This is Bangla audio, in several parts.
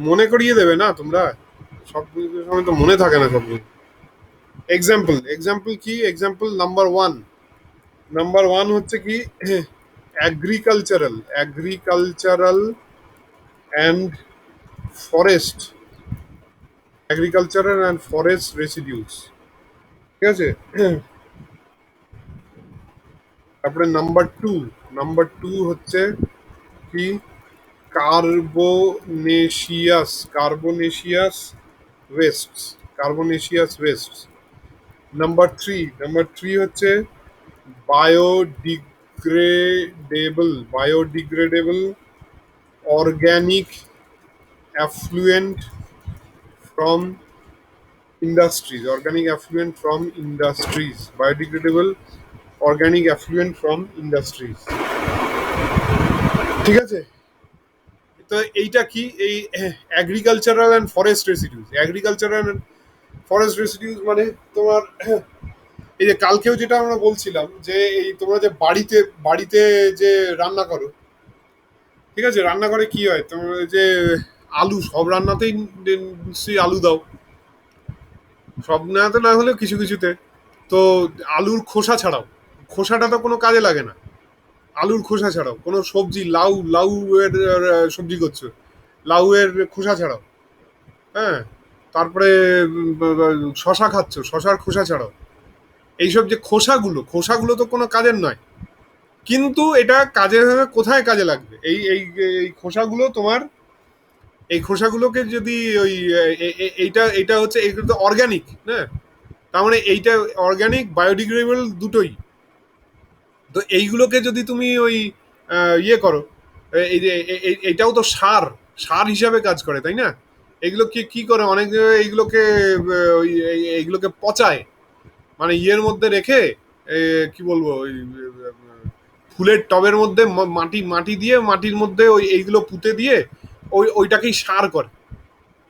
মনে করিয়ে দেবে না তোমরা, সব সময় তো মনে থাকে না সব। এক্সাম্পল এক্সাম্পল কি, এক্সাম্পল নাম্বার ওয়ান হচ্ছে কি, agricultural and forest, agricultural and forest residues, ঠিক আছে। তারপরে নাম্বার টু হচ্ছে কি, কার্বোনেশিয়াস ওয়েস্ট, কার্বোনেশিয়াস ওয়েস্ট। নাম্বার থ্রি হচ্ছে biodegradable organic effluent from industries, biodegradable organic effluent from industries, ঠিক আছে। তো এইটা কি, এই agricultural and forest residues, agricultural and forest residues মানে তোমার এই যে কালকেও যেটা আমরা বলছিলাম যে এই তোমরা যে বাড়িতে বাড়িতে যে রান্না করো, ঠিক আছে, রান্নাঘরে কি হয় তোমার, যে আলু সব রান্নাতেই নিশ্চয়ই আলু দাও, সব রান্নাতে না হলেও কিছু কিছুতে। তো আলুর খোসা ছাড়াও, খোসাটা তো কোনো কাজে লাগে না, আলুর খোসা ছাড়াও কোনো সবজি, লাউ এর সবজি করছো, লাউ এর খোসা ছাড়াও, হ্যাঁ, তারপরে শশা খাচ্ছ, শশার খোসা ছাড়াও, এইসব যে খোসাগুলো তো কোনো কাজের নয়, কিন্তু এটা কাজে কোথায় কাজে লাগবে, এই খোসাগুলো তোমার, এই খোসাগুলোকে যদি ওই এইটা এইটা হচ্ছে এইগুলো তো অর্গানিক, হ্যাঁ, তার মানে এইটা অর্গানিক বায়োডিগ্রেডেবল দুটোই। তো এইগুলোকে যদি তুমি ওই ইয়ে করো, এই যে এইটাও তো সার, সার হিসাবে কাজ করে, তাই না? এগুলো কি কি করে, অনেক এইগুলোকে এইগুলোকে পচায়, মানে ইয়ের মধ্যে রেখে, কি বলবো, ওই ফুলের টবের মধ্যে মাটি মাটি দিয়ে, মাটির মধ্যে ওই এইগুলো পুঁতে দিয়ে ওইটাকেই সার করে,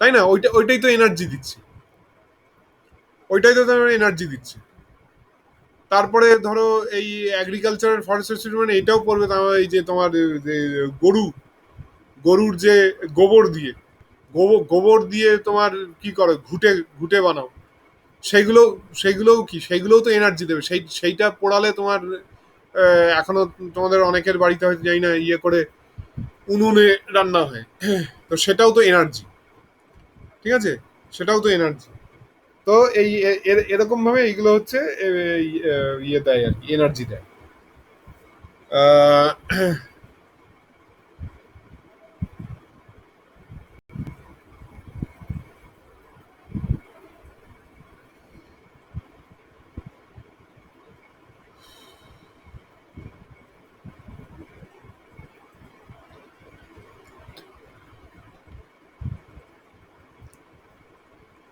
তাই না? ওইটাই তো এনার্জি দিচ্ছে, ওইটাই তো তোমার এনার্জি দিচ্ছে। তারপরে ধরো এই এগ্রিকালচার ফরেস্ট মানে এটাও পড়বে তোমার, এই যে তোমার যে গরু, গরুর যে গোবর দিয়ে, গোবর দিয়ে তোমার কি করো, ঘুটে ঘুটে বানাও, সেগুলো, সেগুলোও কি, সেগুলোও তো এনার্জি দেবে, সেইটা পোড়ালে তোমার এখনো তোমাদের অনেকের বাড়িতে হয়তো যাই না ইয়ে করে উনুনে রান্না হয়, তো সেটাও তো এনার্জি, ঠিক আছে, সেটাও তো এনার্জি। তো এই এরকম ভাবে এইগুলো হচ্ছে ইয়ে দেয় আর কি, এনার্জি দেয়। আহ,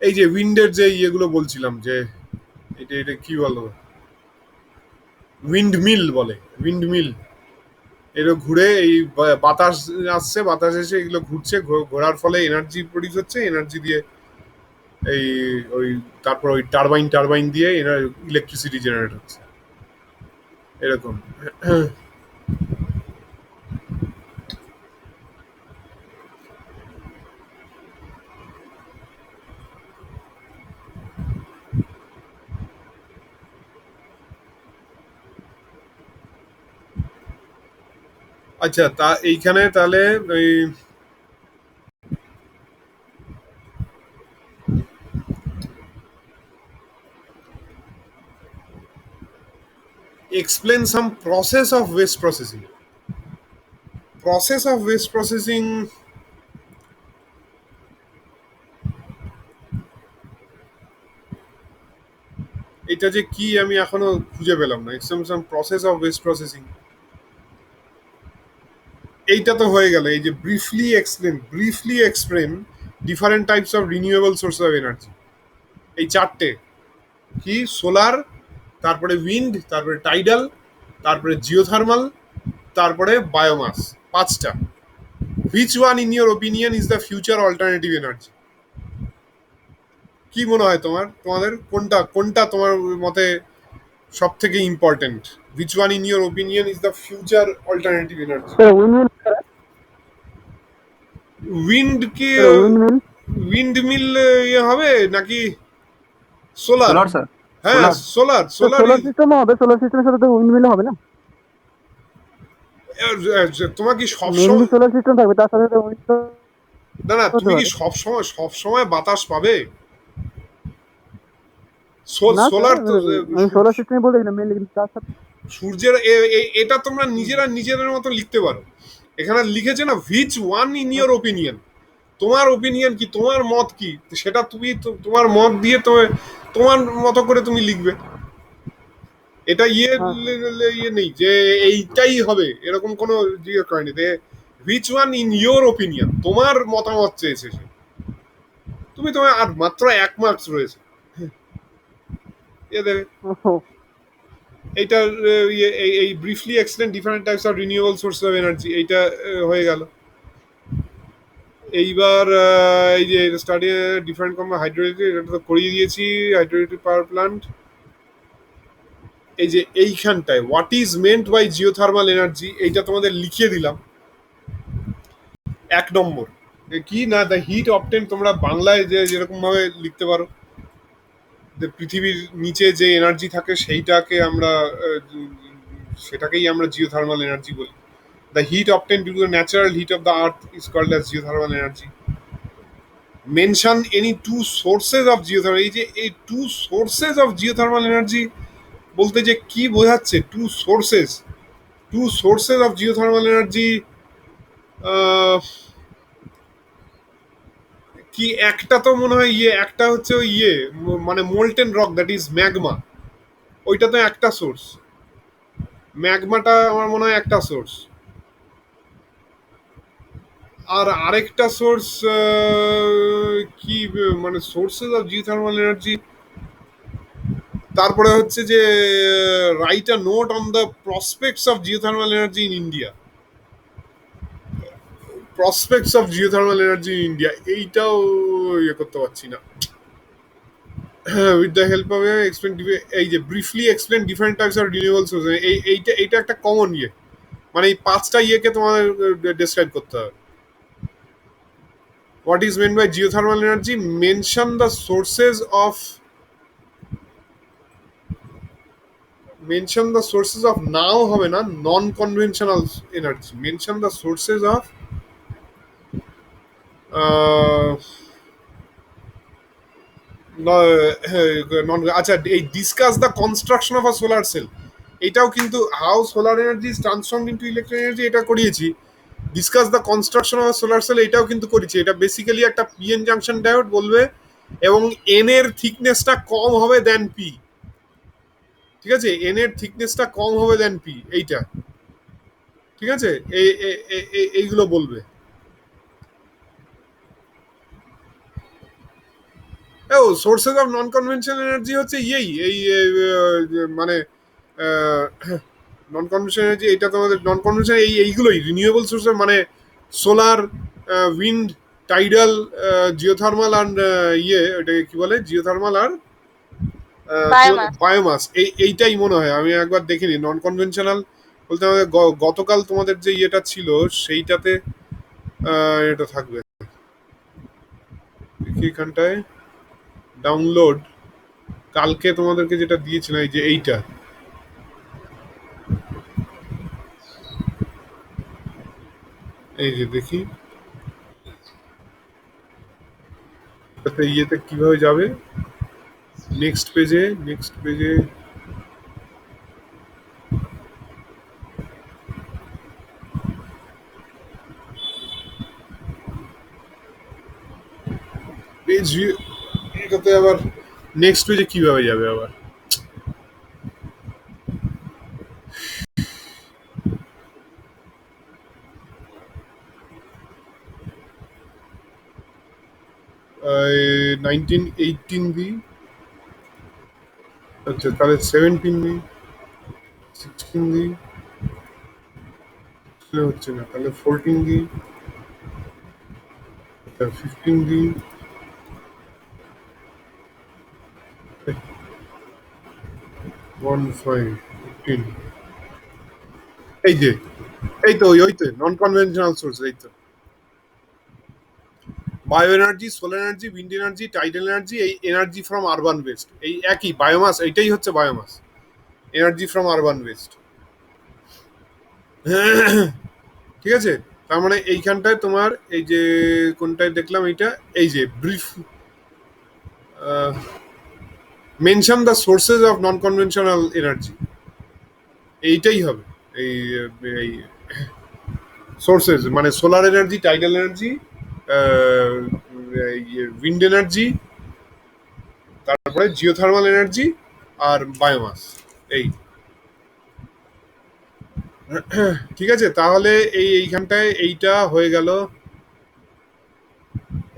এই যে উইন্ডের যে ইয়েগুলো বলছিলাম, যে এটা এটা কি বলো, উইন্ড বলে, উইন্ড, এগুলো ঘুরে এই বাতাস আসছে, বাতাস এসে এগুলো ঘুরছে, ঘোরার ফলে এনার্জি প্রডিউস হচ্ছে, এনার্জি দিয়ে এই ওই তারপর ওই টারবাইন দিয়ে ইলেকট্রিসিটি জেনারেট হচ্ছে, এরকম। আচ্ছা, তা এইখানে তাহলে ওই explain some process of waste processing. এটা যে কি আমি এখনো খুঁজে পেলাম না, some process of waste processing, এইটা তো হয়ে গেল, এই যে briefly explain different types of renewable source of energy, এই চারটে কি, সোলার, তারপরে উইন্ড, তারপরে টাইডাল, তারপরে জিওথার্মাল, তারপরে বায়োমাস, পাঁচটা। Which one in your opinion is the future alternative energy? কি মনে হয় তোমাদের কোনটা কোনটা তোমার মতে সব থেকে important? Which one in your opinion is the future alternative energy? Wind কি sir wind mill. Wind mill ইয়ে হবে নাকি সোলার? Solar sir. হ্যাঁ, সোলার। সোলার তো সোলার। সোলার সিস্টেমও হবে, সোলার সিস্টেমের সাথে তো উইন্ড মিল হবে না? তোমার কি মেনলি সবসময়, সোলার সিস্টেম থাকবে, তার সাথে তো উইন্ড না না, হতে তুমি কি পারে। সব সময় বাতাস পাবে? না স্যার, সোলার তো আমি সোলার সিস্টেমই বলতে গেলাম মেনলি, কিন্তু তার সাথে। সূর্যের এটা তোমরা নিজেরা নিজেদের মতো লিখতে পারো। এখানে লিখেছে না which one in your opinion. তোমার ওপিনিয়ন কি, তোমার মত কি, সেটা তুমি তোমার মত দিয়ে তোমার মতো করে তুমি লিখবে। এটা হ্যাঁ ইয়ে নেই যে এইটাই হবে, এরকম কোনো জিজ্ঞেস করেনি। Which one in your opinion, তোমার মতামত চেয়েছে সে। তোমার আর মাত্র 1 মার্কস রয়েছে, এ দেবে। স্যার। এইটা এই briefly explain different types of renewable source of energy, এইটা হয়ে গেল। এইবার এই যে স্টাডি ডিফারেন্ট কম হাইড্রোইলেকট্রিক, এটা তো করিয়ে দিয়েছি। হাইড্রোইলেকট্রিক পাওয়ার প্ল্যান্ট, এই যে এইখানটায় what is meant by geothermal energy, এইটা তোমাদের লিখিয়ে দিলাম। 1 নম্বর কি না, দ্য হিট অবটেন, তোমরা বাংলায় যে যেরকম ভাবে লিখতে পারো, যে পৃথিবীর নিচে যে এনার্জি থাকে সেইটাকে আমরা সেটাকেই আমরা জিওথার্মাল এনার্জি বলি। The heat obtain due to the natural heat of the earth is called as geothermal energy. Mention any two sources of geothermal, এই যে এই two sources of geothermal energy বলতে যে কি বোঝাচ্ছে, two sources of geothermal energy, কি একটা তো মনে হয় একটা হচ্ছে ওই মানে molten rock, that is magma, ওইটা তো একটা সোর্স। ম্যাগমাটা আমার মনে হয় একটা সোর্স। আর আরেকটা সোর্স কি, মানে সোর্সেস অফ জিওথার্মাল এনার্জি, তারপরে হচ্ছে যে right a note on the prospects of geothermal energy in India. Prospects of geothermal energy in India, এইটাও ইয়ে করতে পারছি না। With the help of explain, এই যে briefly explain different types of renewable source, এইটা একটা কমন মানে এই 5টা ইয়েকে তোমাদের ডেসক্রাইব করতে হবে। What is mean by geothermal energy, mention the sources of, mention the sources of, নাও হবে না, non conventional energy, mention the sources of আচ্ছা, এই discuss the construction of a solar cell, এটাও কিন্তু how solar energy is transformed into electric energy, এটা করিয়েছি। Discuss the construction of solar cell, এটাও কিন্তু করেছি। এটা বেসিক্যালি একটা পিএন জাংশন ডায়োড বলবে, এবং এন এর থিকনেসটা কম হবে দেন পি। ঠিক আছে, এন এর থিকনেসটা কম হবে দেন পি, এইটা ঠিক আছে। এইগুলো বলবে। ও sources of non conventional energy হচ্ছে মানে নন কনভেনশনাল এনার্জি, এটা তোমাদের নন কনভেনশনাল এইগুলোই রিনিউয়েবল সোর্সের, মানে সোলার, উইন্ড, টাইডাল, জিওথার্মাল আর ওটাকে কি বলে, জিওথার্মাল আর কি বলে, বায়োমাস। বায়োমাস, এইটাই মনে হয়। আমি একবার দেখিনি নন কনভেনশনাল বলতে আমাদের গতকাল তোমাদের যে ইয়েটা ছিল সেইটাতে এটা থাকবে। দেখি এখানটায় ডাউনলোড, কালকে তোমাদেরকে যেটা দিয়েছিলাম, এই যে এইটা, এই যে দেখি ইয়েতে কিভাবে যাবে, নেক্সট পেজে পেজ এটাতে আবার নেক্সট পেজে কিভাবে যাবে আবার, নাইনটিন এইটিন দিই, আচ্ছা তাহলে 17 দিই, 16 দিই, হচ্ছে না, তাহলে 14 দিই, 15 দিই, 15 এই যে, এই তো ওই তো নন কনভেনশনাল সোর্স, এই তো bio energy, solar energy, wind energy, tidal energy, এই এনার্জি ফ্রম আরবান ওয়েস্ট, এই একই বায়োমাস, এইটাই হচ্ছে biomass, energy from urban West. ঠিক আছে, তার মানে এইখানটায় তোমার এই যে কোনটায় দেখলাম এইটা, এই যে brief mention the sources of non conventional energy, এইটাই হবে এই এই সোর্সেস, মানে solar energy, tidal energy, wind energy, তারপরে জিওথার্মাল এনার্জি আর বায়োমাস, এই। ঠিক আছে, তাহলে এইখানটায় এইটা হয়ে গেল,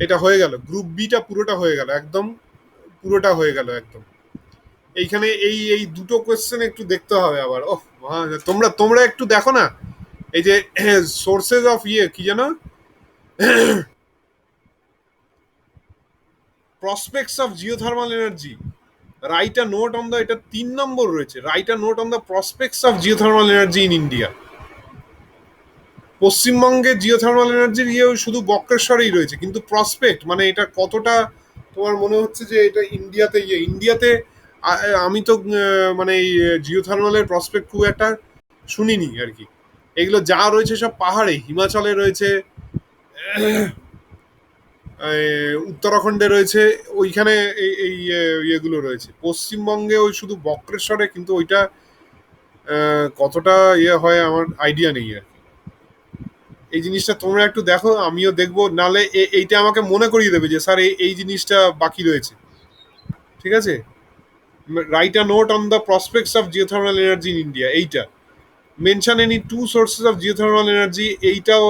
এটা হয়ে গেল, গ্রুপ বিটা পুরোটা হয়ে গেল, একদম পুরোটা হয়ে গেল একদম। এইখানে এই এই দুটো কোয়েশ্চেন একটু দেখতে হবে আবার, ওহ তোমরা তোমরা একটু দেখো না, এই যে সোর্সেস অফ কি যেন, prospects of geothermal energy, right a note on the, এটা 3 নম্বর রয়েছে, right a note on the prospects of geothermal energy in India. পশ্চিমবঙ্গে জিওথার্মাল এনার্জির শুধু বক্রেশ্বরেই রয়েছে, কিন্তু প্রসপেক্ট মানে এটা কতটা তোমার মনে হচ্ছে যে এটা ইন্ডিয়াতে ইন্ডিয়াতে আমি তো মানে এই জিওথার্মালের প্রসপেক্ট খুব একটা শুনিনি আর কি। এগুলো যা রয়েছে সব পাহাড়ে, হিমাচলে রয়েছে, উত্তরাখণ্ডে রয়েছে, ওইখানে এই এই ইয়েগুলো রয়েছে। পশ্চিমবঙ্গে ওই শুধু বক্রেশ্বরে, কিন্তু ওইটা কতটা হয় আমার আইডিয়া নেই আর কি। এই জিনিসটা তোমরা একটু দেখো, আমিও দেখবো, নালে এইটা আমাকে মনে করিয়ে দেবে যে স্যার এই জিনিসটা বাকি রয়েছে। ঠিক আছে, write a note on the prospects of geothermal energy in India, এইটা mention any two sources of geothermal energy, এইটাও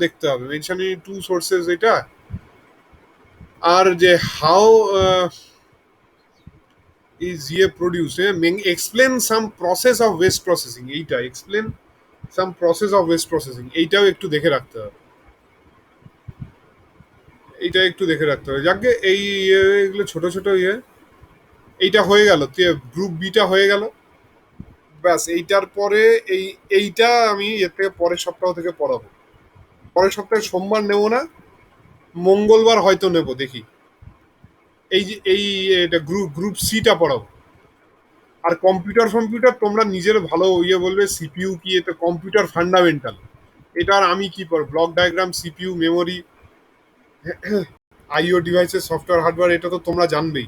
দেখতে হবে, মেনশন এনি টু সোর্সেস এটা। আর যে how is produce, explain some process of waste processing, এইটা explain some process of waste processing, এইটাও একটু দেখে রাখতে হবে, এইটা একটু দেখে রাখতে হবে। যাকে এই এগুলো ছোট ছোট এইটা হয়ে গেল, গ্রুপ বিটা হয়ে গেল, ব্যাস। এইটার পরে এইটা আমি এর থেকে পরের সপ্তাহ থেকে পড়াবো, পরের সপ্তাহে সোমবার নেবো না, মঙ্গলবার হয়তো নেব, দেখি। এই যে এটা গ্রুপ সিটা পড়াবো। আর কম্পিউটার তোমরা নিজের ভালো বলবে, সিপিইউ কি, এটা কম্পিউটার ফান্ডামেন্টাল, এটা আর আমি কি পড়, ব্লক ডায়াগ্রাম, সিপিইউ, মেমোরি, আইও ডিভাইসের সফটওয়্যার হার্ডওয়্যার, এটা তো তোমরা জানবেই।